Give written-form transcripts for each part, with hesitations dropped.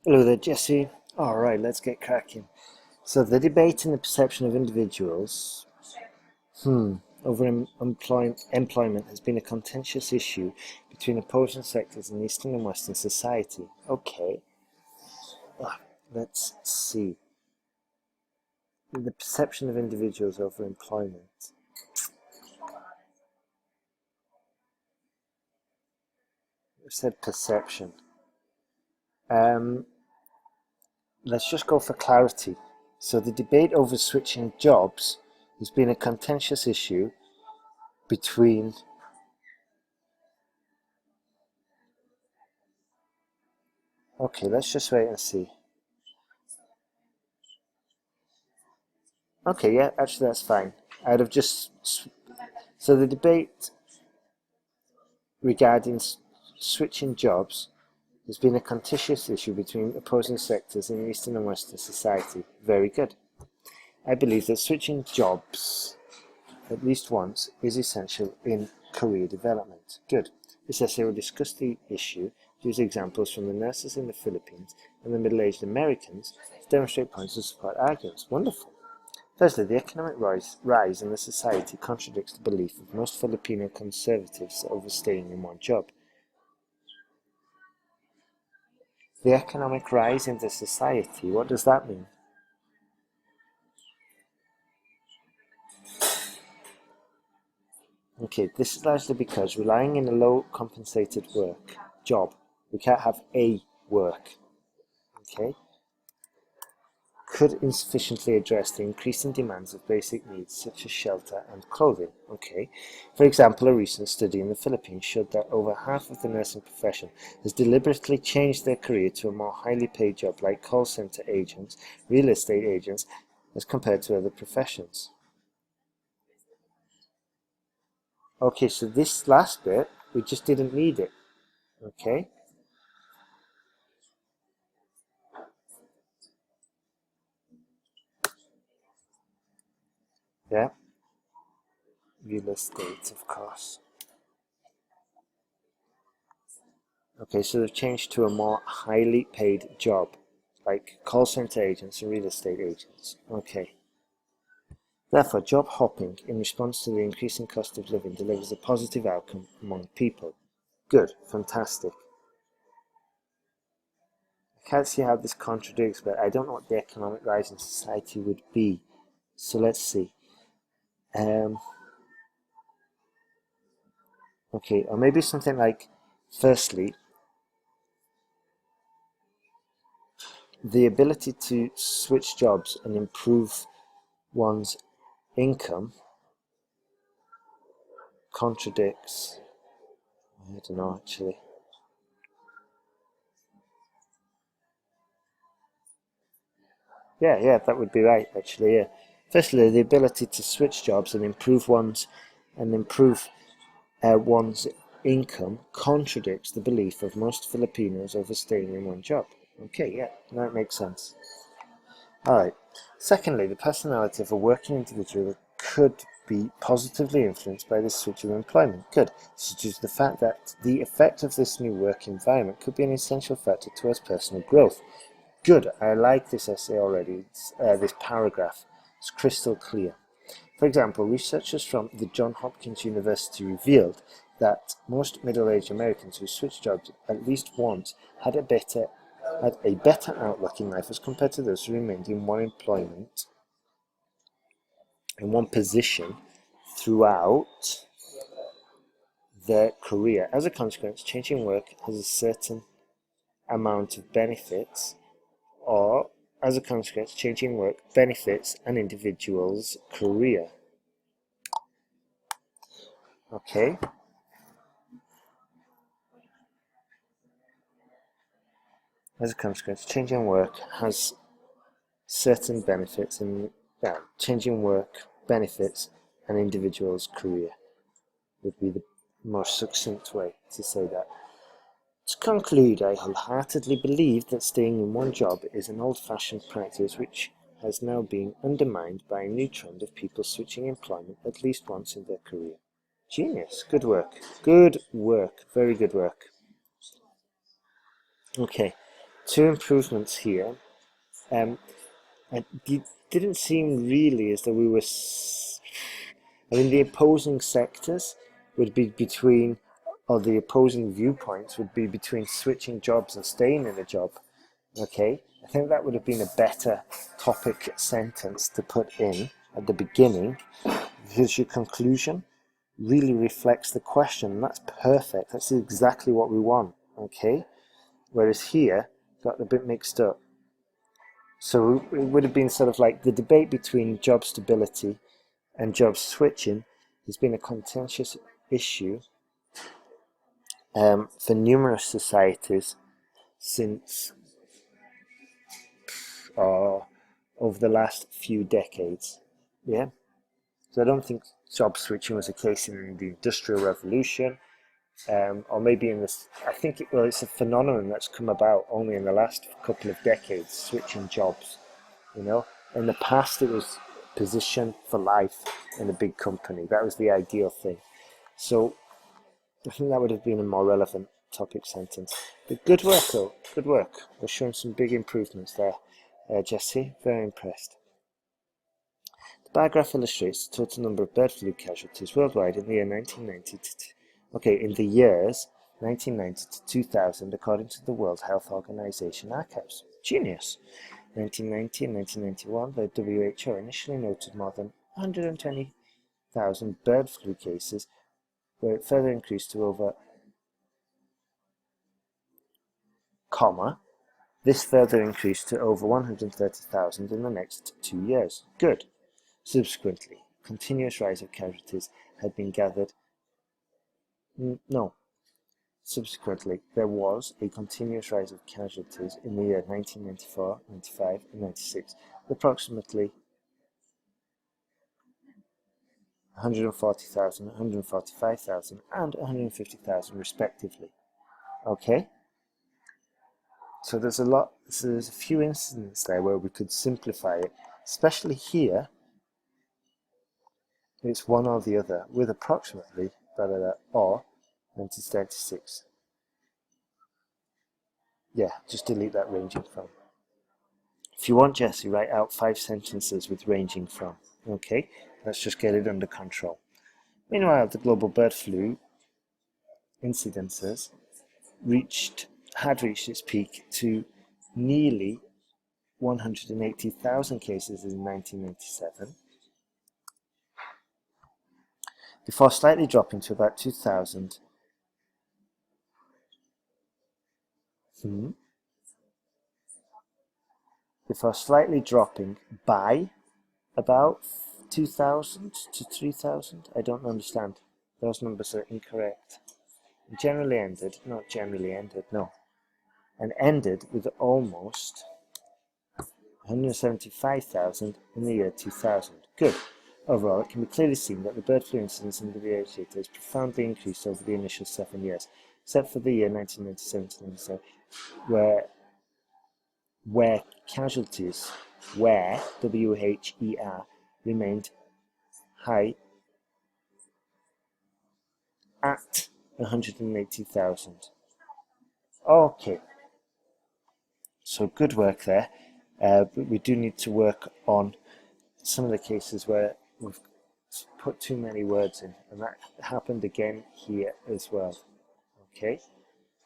Hello there, Jesse. Alright, let's get cracking. So, the debate and the perception of individuals over employment has been a contentious issue between opposing sectors in Eastern and Western society. Okay, let's see. The perception of individuals over employment. I've said perception. Let's just go for clarity. So, the debate over switching jobs has been a contentious issue between Okay, let's just wait and see. Okay, yeah, actually that's fine. I'd have just... So the debate regarding switching jobs has been a contentious issue between opposing sectors in Eastern and Western society. Very good. I believe that switching jobs, at least once, is essential in career development. Good. This essay will discuss the issue, use examples from the nurses in the Philippines and the middle-aged Americans to demonstrate points of support arguments. Wonderful. Firstly, the economic rise in the society contradicts the belief of most Filipino conservatives over staying in one job. The economic rise in the society, what does that mean? Okay, this is largely because relying in a low compensated job, we can't have a work, okay, could insufficiently address the increasing demands of basic needs such as shelter and clothing. Okay, for example, a recent study in the Philippines showed that over half of the nursing profession has deliberately changed their career to a more highly paid job like call center agents, real estate agents, as compared to other professions. Okay, so this last bit, we just didn't need it. Okay, yeah, real estate, of course. Okay, so they've changed to a more highly paid job, like call center agents and real estate agents. Okay. Therefore, job hopping in response to the increasing cost of living delivers a positive outcome among people. Good, fantastic. I can't see how this contradicts, but I don't know what the economic rise in society would be. So let's see. Okay, or maybe something like, firstly, the ability to switch jobs and improve one's income contradicts. I don't know actually. Yeah, that would be right actually. Yeah. Firstly, the ability to switch jobs and improve one's income contradicts the belief of most Filipinos over staying in one job. Okay, yeah, that makes sense. Alright. Secondly, the personality of a working individual could be positively influenced by the switch of employment. Good. Such as the fact that the effect of this new work environment could be an essential factor towards personal growth. Good. I like this essay already. This paragraph. It's crystal clear. For example, researchers from the Johns Hopkins University revealed that most middle-aged Americans who switched jobs at least once had a better outlook in life as compared to those who remained in one position throughout their career. As a consequence, changing work has a certain amount of benefits, or as a consequence, changing work benefits an individual's career. Okay. As a consequence, changing work has certain benefits, and changing work benefits an individual's career would be the most succinct way to say that. To conclude, I wholeheartedly believe that staying in one job is an old-fashioned practice which has now been undermined by a new trend of people switching employment at least once in their career. Genius. Good work. Good work. Very good work. Okay. two improvements here. And it didn't seem really as though we were. I mean, the opposing sectors would be between, or the opposing viewpoints would be between switching jobs and staying in a job. Okay, I think that would have been a better topic sentence to put in at the beginning, because your conclusion really reflects the question, and that's perfect. That's exactly what we want. Okay, whereas here got a bit mixed up. So it would have been sort of like the debate between job stability and job switching has been a contentious issue for numerous societies since over the last few decades. Yeah, so I don't think job switching was a case in the Industrial Revolution, or maybe in this. I think it's a phenomenon that's come about only in the last couple of decades. Switching jobs, you know. In the past, it was position for life in a big company. That was the ideal thing. So I think that would have been a more relevant topic sentence. But good work, though. Good work. We're showing some big improvements there, Jessie. Very impressed. The bar graph illustrates the total number of bird flu casualties worldwide in the year 1990 in the years 1990 to 2000, according to the World Health Organization archives. Genius. 1990 and 1991, the WHO initially noted more than 120,000 bird flu cases, where it further increased to over, this further increased to over 130,000 in the next 2 years. Good. Subsequently, continuous rise of casualties had been gathered. Subsequently, there was a continuous rise of casualties in the year 1994, 95, and 96, with approximately 140,000, 145,000, and 150,000 respectively. Okay? So there's a few instances there where we could simplify it, especially here. It's one or the other, with approximately, or 1936. Yeah, just delete that ranging from. If you want, Jessie, write out 5 sentences with ranging from. Okay, let's just get it under control. Meanwhile, the global bird flu incidences had reached its peak to nearly 180,000 cases in 1997, before slightly dropping to about 2,000 before slightly dropping by about 2,000 to 3,000. I don't understand. Those numbers are incorrect. And ended with almost 175,000 in the year 2000. Good. Overall, it can be clearly seen that the bird flu incidence in the WHO has profoundly increased over the initial 7 years, except for the year 1997, where casualties, WHER, remained high at 180,000. Okay, so good work there, but we do need to work on some of the cases where we've put too many words in, and that happened again here as well. Okay,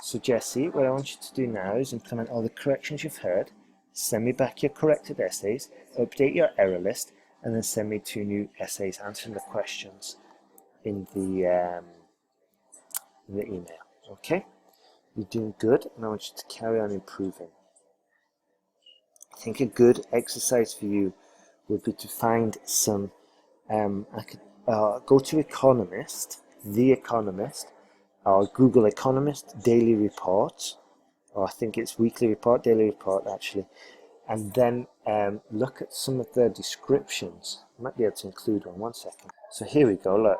so Jessie, what I want you to do now is implement all the corrections you've heard, send me back your corrected essays, update your error list, and then send me 2 new essays answering the questions in the email. Okay, you're doing good, and I want you to carry on improving. I think a good exercise for you would be to find some. Go to Economist, The Economist, or Google Economist Daily Report, or I think it's Weekly Report, Daily Report actually, and then look at some of their descriptions. I might be able to include one second. So here we go, look.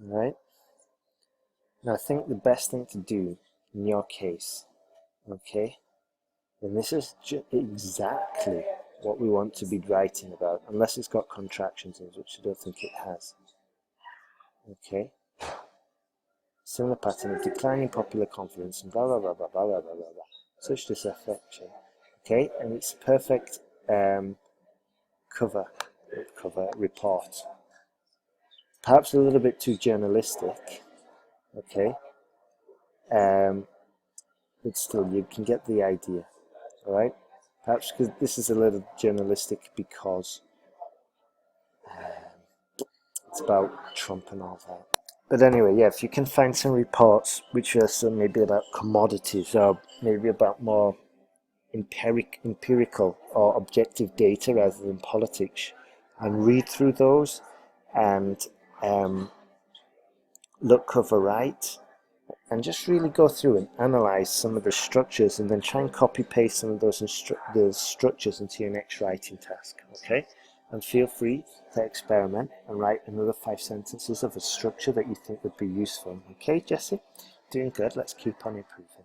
Alright. Now I think the best thing to do in your case, okay, and this is exactly what we want to be writing about, unless it's got contractions in it, which I don't think it has. Okay. Similar pattern of declining popular confidence and blah blah blah blah blah blah blah blah. Such disaffection. Okay, and it's a perfect cover report. Perhaps a little bit too journalistic. Okay, but still you can get the idea. All right. Perhaps because this is a little journalistic because it's about Trump and all that. But anyway, yeah, if you can find some reports which are some maybe about commodities or maybe about more empirical or objective data rather than politics, and read through those and look cover right and just really go through and analyze some of the structures and then try and copy paste some of those structures into your next writing task. Okay, and feel free to experiment and write another 5 sentences of a structure that you think would be useful. Okay, Jessie, doing good. Let's keep on improving.